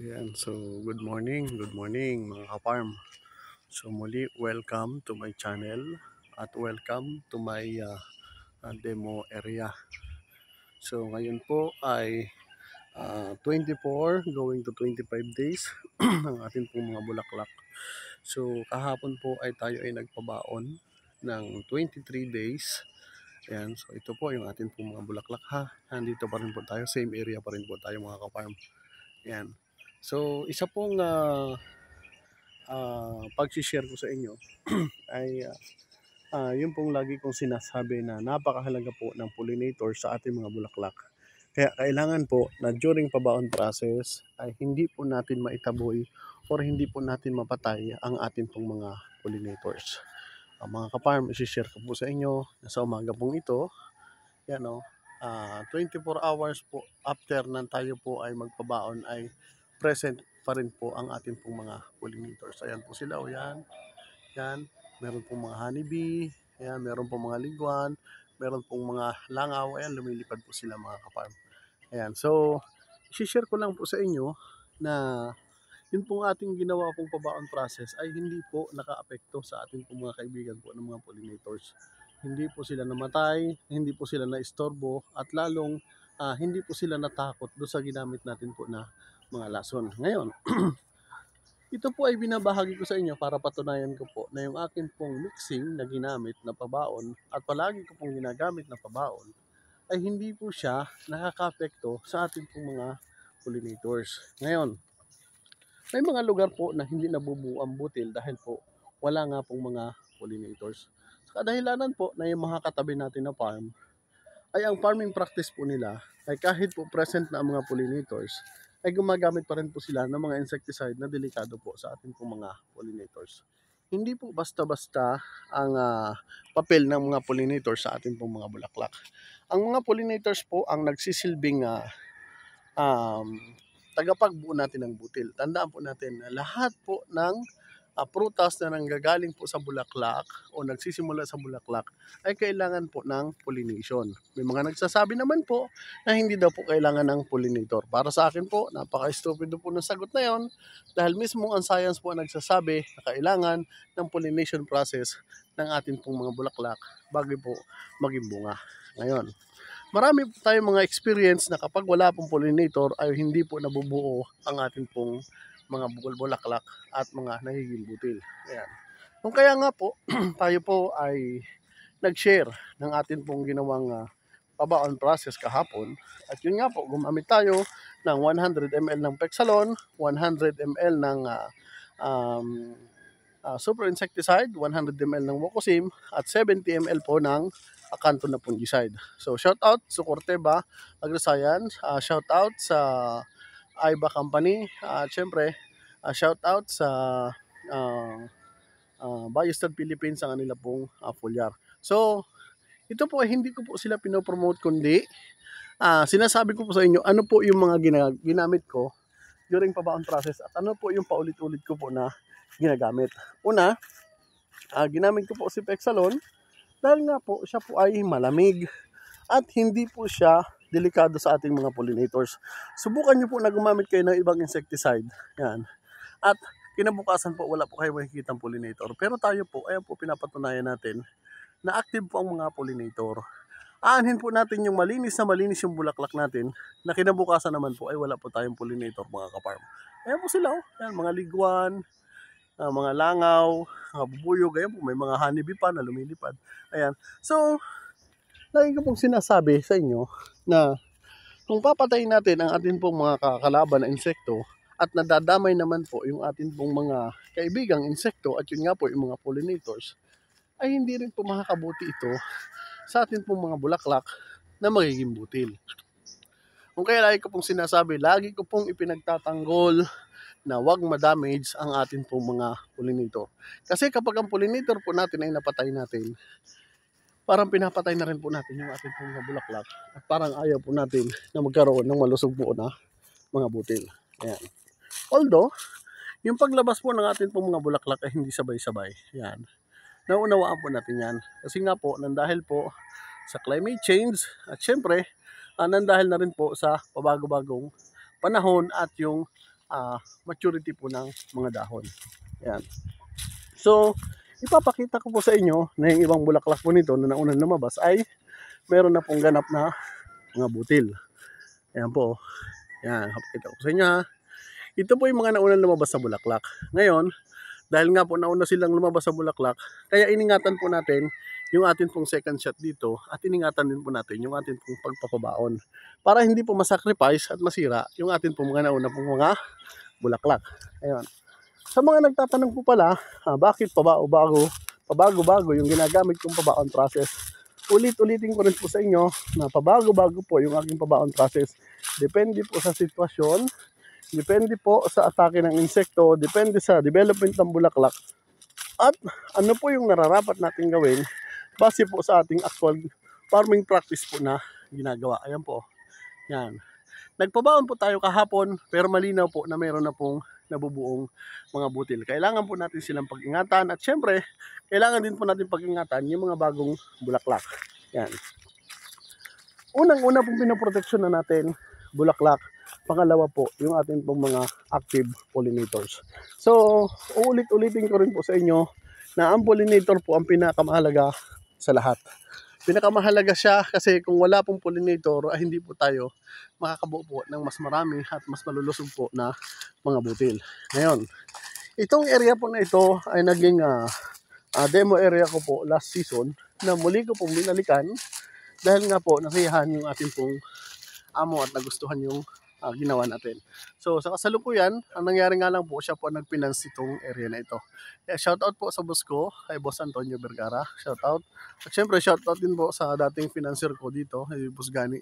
Yan, so good morning mga ka-farm. So muli, welcome to my channel at welcome to my demo area. So ngayon po ay 24 going to 25 days ang ating pong mga bulaklak. So kahapon po ay tayo ay nagpabaon ng 23 days. Ayan, so ito po yung ating pong mga bulaklak ha. Nandito pa rin po tayo, same area pa rin po tayo mga ka-farm. Ayan. So isa pong pag-share ko sa inyo ay yun pong lagi kong sinasabi na napakahalaga po ng pollinator sa ating mga bulaklak. Kaya kailangan po na during pabaon process ay hindi po natin maitaboy or hindi po natin mapatay ang ating pong mga pollinators. Mga ka-farm, isi-share ko po sa inyo na sa umaga pong ito, yan o, 24 hours po after nan tayo po ay magpabaon ay present pa rin po ang ating pong mga pollinators. Ayan po sila o yan. Yan, meron pong mga honeybee, ayan, meron pong mga liguan, meron pong mga langaw, ayan, lumilipad po sila mga kaparm. Ayan, so, share ko lang po sa inyo na yun pong ating ginawa pong pabaon process ay hindi po nakaapekto sa ating pong mga kaibigan po ng mga pollinators. Hindi po sila namatay, hindi po sila naistorbo, at lalong hindi po sila natakot do sa ginamit natin po na mga lason. Ngayon, ito po ay binabahagi ko sa inyo para patunayan ko po na yung akin pong mixing na ginamit na pabaon at palagi ko pong ginagamit na pabaon ay hindi po siya nakaka-apekto sa ating pong mga pollinators. Ngayon, may mga lugar po na hindi nabubuo ang butil dahil po wala nga pong mga pollinators. Sa kadahilanan po na yung mga katabi natin na farm ay ang farming practice po nila ay kahit po present na ang mga pollinators ay gumagamit pa rin po sila ng mga insecticide na delikado po sa ating po mga pollinators. Hindi po basta-basta ang papel ng mga pollinators sa ating pong mga bulaklak. Ang mga pollinators po ang nagsisilbing um, tagapagbuo natin ng butil. Tandaan po natin na lahat po ng prutas na nanggagaling po sa bulaklak o nagsisimula sa bulaklak ay kailangan po ng pollination. May mga nagsasabi naman po na hindi daw po kailangan ng pollinator. Para sa akin po, napaka-stupido po ng sagot na yon dahil mismo ang science po ang nagsasabi na kailangan ng pollination process ng ating pong mga bulaklak bago po maging bunga. Ngayon, marami po tayong mga experience na kapag wala pong pollinator ay hindi po nabubuo ang ating pong mga bulaklak at mga nagiging butil. Ayan. Kung kaya nga po, tayo po ay nag-share ng atin pong ginawang pabaon process kahapon. At yun nga po, gumamit tayo ng 100 ml ng Pexalon, 100 ml ng um, super insecticide, 100 ml ng Wokosim, at 70 ml po ng Akanto na fungicide. So shout out sa Corteva AgriScience, shout out sa Aiba Company, at syempre shout out sa uh, Biostar Philippines ang kanila pong foliar. So ito po hindi ko po sila pinopromote kundi sinasabi ko po sa inyo ano po yung mga ginamit ko during pabaon process at ano po yung paulit-ulit ko po na ginagamit. Una, ginamit ko po si Pexalon dahil nga po siya po ay malamig at hindi po siya delikado sa ating mga pollinators. Subukan nyo po na gumamit kayo ng ibang insecticide. Yan. At kinabukasan po wala po kayo makikita pollinator. Pero tayo po, ayan po pinapatunayan natin na active po ang mga pollinator. Aanhin po natin yung malinis na malinis yung bulaklak natin na kinabukasan naman po ay wala po tayong pollinator mga kaparm. Ayan po sila, oh. Ayan, mga liguan, mga langaw, mga bubuyog, ayan po, may mga honeybee pa na lumilipad. Ayan. So, lagi ko pong sinasabi sa inyo na kung papatayin natin ang atin pong mga kakalaban na insekto at nadadamay naman po yung atin pong mga kaibigang insekto at yun nga po yung mga pollinators, ay hindi rin po makakabuti ito sa atin pong mga bulaklak na magiging butil. Kung kaya lagi ko pong sinasabi, lagi ko pong ipinagtatanggol na wag ma-damage ang atin pong mga pollinator. Kasi kapag ang pollinator po natin ay napatay natin, parang pinapatay na rin po natin yung ating pong mga bulaklak at parang ayaw po natin na magkaroon ng malusog po na mga butil. Ayan. Although, yung paglabas po ng ating pong mga bulaklak ay hindi sabay-sabay. Yan. Naunawaan po natin yan. Kasi nga po, nandahil po sa climate change at syempre, nandahil na rin po sa pabago-bagong panahon at yung maturity po ng mga dahon. Yan. So, ipapakita ko po sa inyo na yung ibang bulaklak po nito na naunang lumabas ay meron na pong ganap na mga butil. Ayan po. Yan, pakita ko sa inyo ha. Ito po yung mga naunang lumabas sa bulaklak. Ngayon, dahil nga po nauna silang lumabas sa bulaklak, kaya iningatan po natin yung atin pong second shot dito at iningatan din po natin yung atin pong pagpapabaon para hindi po masacrifice at masira yung atin pong mga nauna pong mga bulaklak. Ayun. Sa mga nagtatanong po pala, bakit pabago-bago yung ginagamit kong pabaon process, ulit-ulitin ko rin po sa inyo na pabago-bago po yung aking pabaon process. Depende po sa sitwasyon, depende po sa atake ng insekto, depende sa development ng bulaklak, at ano po yung nararapat natin gawin base po sa ating actual farming practice po na ginagawa. Ayan po. Yan. Nagpabaon po tayo kahapon pero malinaw po na meron na pong nabubuong mga butil. Kailangan po natin silang pag-ingatan at syempre, kailangan din po natin pag-ingatan yung mga bagong bulaklak. Yan. Unang-una pong pinoproteksyon na natin, bulaklak. Pangalawa po, yung ating pong mga active pollinators. So, uulit-ulitin ko rin po sa inyo na ang pollinator po ang pinakamahalaga sa lahat. Pinakamahalaga siya kasi kung wala pong pollinator, hindi po tayo makakabuo po ng mas marami at mas malulusog po na mga butil. Ngayon, itong area po na ito ay naging demo area ko po last season na muli ko pong binalikan dahil nga po nasiyahan yung ating pong amo at nagustuhan yung ginawa natin. So sa kasalukuyan, ang nangyari nga lang po, siya po nagpinance itong area na ito. Kaya shoutout po sa boss ko, kay Boss Antonio Vergara. Shoutout. At syempre shoutout din po sa dating financier ko dito, kay Boss Gani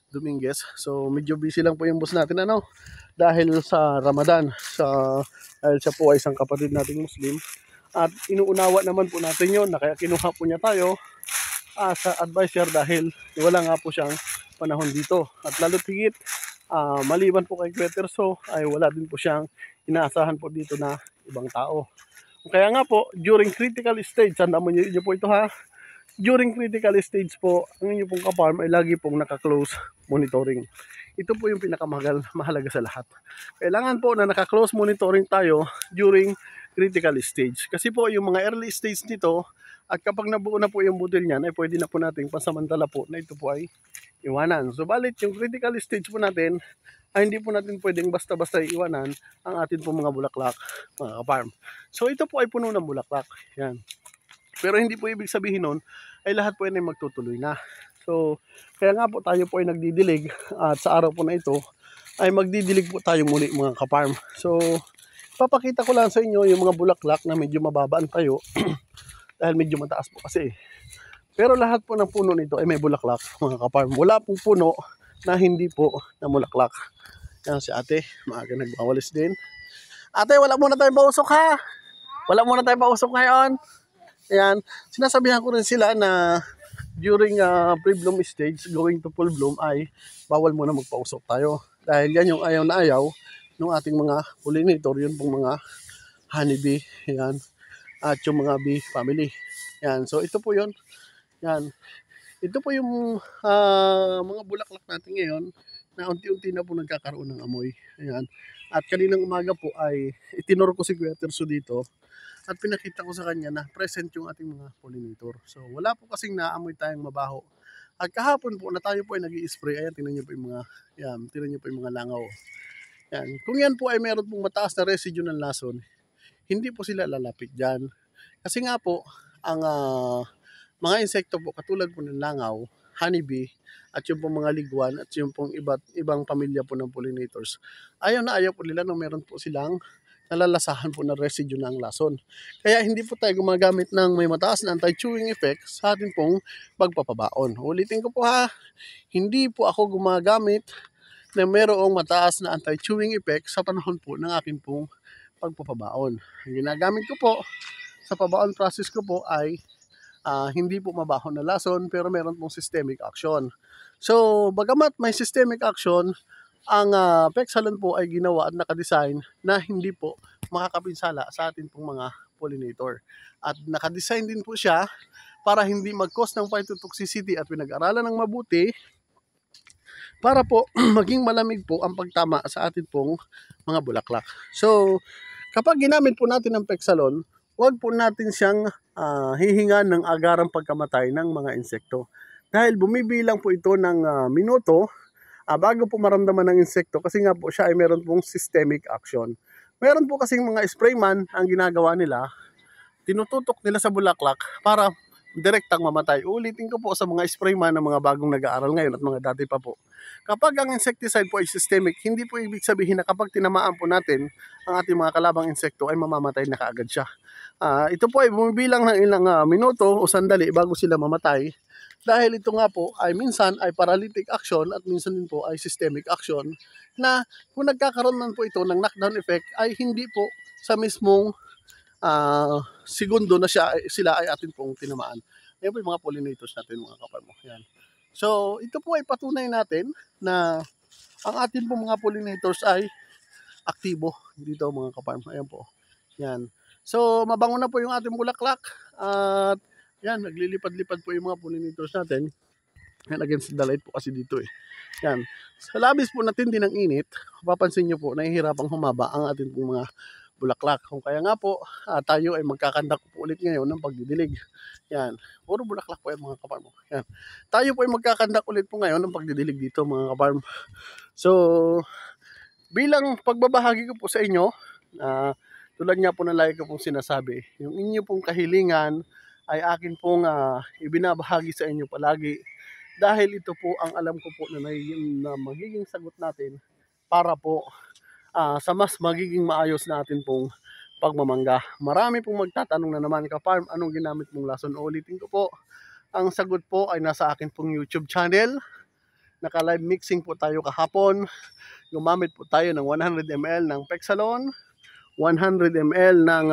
Dominguez. So medyo busy lang po yung boss natin dahil sa Ramadan. Dahil siya po ay isang kapatid nating Muslim. At inuunawa naman po natin yun na kaya kinuha po niya tayo sa advisor dahil wala nga po siyang panahon dito. At lalo't higit, maliban po kay Peterso ay wala din po siyang inaasahan po dito na ibang tao. Kaya nga po, during critical stage, tandaan mo niyo po ito ha, during critical stage po, ang inyo pong ka-farm ay lagi pong naka-close monitoring. Ito po yung pinakamahalaga sa lahat. Kailangan po na naka-close monitoring tayo during critical stage. Kasi po yung mga early stage nito, at kapag nabuo na po yung butil niyan, ay pwede na po nating pansamantala po na ito po ay iwanan. So balit yung critical stage po natin, ay hindi po natin pwedeng basta-basta iwanan ang atin po mga bulaklak, mga ka-farm. So ito po ay puno ng bulaklak. Yan. Pero hindi po ibig sabihin nun ay lahat po ay magtutuloy na. So kaya nga po tayo po ay nagdidilig at sa araw po na ito ay magdidilig po tayo muli mga ka-farm. So papakita ko lang sa inyo yung mga bulaklak na medyo mababa ang tayo dahil medyo mataas po kasi. Pero lahat po ng puno nito ay may bulaklak mga ka-farm. Wala pong puno na hindi po na bulaklak. Yan si ate, maaga nagbawalis din. Ate, wala muna tayong pausok ha. Wala muna tayong pausok ngayon. Ayan, sinasabihan ko rin sila na during pre-bloom stage, going to full bloom ay bawal muna magpausok tayo. Dahil yan yung ayaw na ayaw ng ating mga pollinator, yun pong mga honeybee, yan, at yung mga bee family. Yan, so ito po yun. Yan, ito po yung mga bulaklak natin ngayon na unti-unti na po nagkakaroon ng amoy. Ayan. At kaninang umaga po ay itinuro ko si Kuya Terso dito at pinakita ko sa kanya na present yung ating mga pollinator. So wala po kasing naamoy tayong mabaho. At kahapon po na tayo po ay nag-i-spray, ayan, tingnan niyo po yung mga, yan, tingnan niyo po yung mga langaw. Yan. Kung yan po ay meron pong mataas na residue ng lason, hindi po sila lalapit dyan. Kasi nga po, ang mga insekto po katulad po ng langaw, honeybee, at yung pong mga liguan at yung pong ibang pamilya po ng pollinators, ayaw na ayaw po nila nung meron po silang nalalasahan po ng residue ng lason. Kaya hindi po tayo gumagamit ng may mataas na anti-chewing effect sa ating pong pagpapabaon. Ulitin ko po ha, hindi po ako gumagamit na mayroong mataas na anti-chewing effect sa panahon po ng aking pong pagpapabaon. Ang ginagamit ko po sa pabaon process ko po ay hindi po mabaho na lason pero meron pong systemic action. So bagamat may systemic action, ang Pexalon po ay ginawa at nakadesign na hindi po makakapinsala sa atin pong mga pollinator. At nakadesign din po siya para hindi mag-cause ng phytotoxicity at pinag-aralan ng mabuti para po maging malamig po ang pagtama sa atin pong mga bulaklak. So, kapag ginamit po natin ang Pexalon, huwag po natin siyang hihingan ng agarang pagkamatay ng mga insekto. Dahil bumibilang po ito ng minuto bago po maramdaman ng insekto kasi nga po siya ay meron pong systemic action. Meron po kasing mga sprayman ang ginagawa nila, tinututok nila sa bulaklak para direktang mamatay. Ulitin ko po sa mga sprayman ng mga bagong nag-aaral ngayon at mga dati pa po. Kapag ang insecticide po ay systemic, hindi po ibig sabihin na kapag tinamaan po natin ang ating mga kalabang insekto ay mamamatay na kaagad siya. Ito po ay bumibilang ng ilang minuto o sandali bago sila mamatay. Dahil ito nga po ay minsan ay paralytic action at minsan din po ay systemic action na kung nagkakaroon man po ito ng knockdown effect ay hindi po sa mismong segundo na sila ay atin pong tinamaan. Yan po yung mga pollinators natin mga kapal mo. Yan. So ito po ay patunay natin na ang atin pong mga pollinators ay aktibo dito mga kapal mo. Ayan po. Yan. So mabango na po yung ating bulaklak at yan, naglilipad-lipad po yung mga pollinators natin. Yan, against the light po kasi dito eh. Yan. Sa labis po natin din ng init, papansin nyo po, nahihirapang humaba ang ating pong mga bulaklak. Kung kaya nga po, tayo ay magkakandak po ulit ngayon ng pagdidilig. Yan. Puro bulaklak po yan mga kaparm. Yan. Tayo po ay magkakandak ulit po ngayon ng pagdidilig dito mga kaparm. So, bilang pagbabahagi ko po sa inyo, tulad nga po ng lagi ko pong sinasabi, yung inyo pong kahilingan ay akin pong ibinabahagi sa inyo palagi dahil ito po ang alam ko po na magiging sagot natin para po sa mas magiging maayos natin pong pagmamangga. Marami pong magtatanong na naman, ka-farm, anong ginamit mong lason? Ulitin ko po, ang sagot po ay nasa akin pong YouTube channel. Naka-live mixing po tayo kahapon. Gumamit po tayo ng 100 ml ng Pexalon, 100 ml ng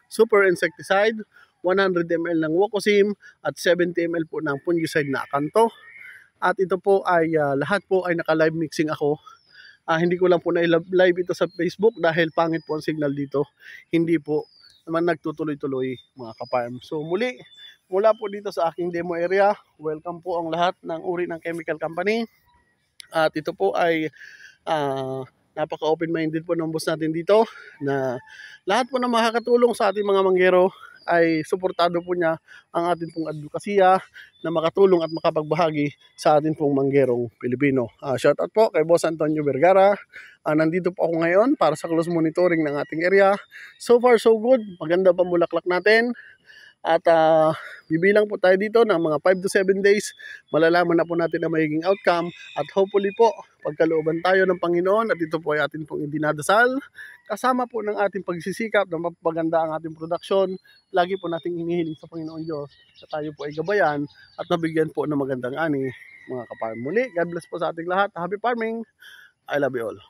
super insecticide, 100 ml ng Wokosim, at 70 ml po ng fungicide na Akanto. At ito po ay lahat po ay naka-live mixing ako. Hindi ko lang po na-live ito sa Facebook dahil pangit po ang signal dito. Hindi po naman nagtutuloy-tuloy mga ka-farm. So muli, mula po dito sa aking demo area, welcome po ang lahat ng uri ng chemical company. At ito po ay napaka-open-minded po ng boss natin dito na lahat po na makakatulong sa ating mga manggero ay suportado po niya ang ating pong advokasya na makatulong at makapagbahagi sa ating pong manggerong Pilipino. Shout out po kay Boss Antonio Vergara. Nandito po ako ngayon para sa close monitoring ng ating area. So far so good, maganda pa bulaklak natin. At bibilang po tayo dito ng mga 5 to 7 days, malalaman na po natin ang magiging outcome. At hopefully po, pagkalooban tayo ng Panginoon at ito po ay atin pong dinadasal. Kasama po ng ating pagsisikap na mapaganda ang ating produksyon, lagi po nating hinihiling sa Panginoon Diyos na tayo po ay gabayan at nabigyan po ng magandang ani mga ka-farm. Muli, God bless po sa ating lahat. Happy farming! I love you all.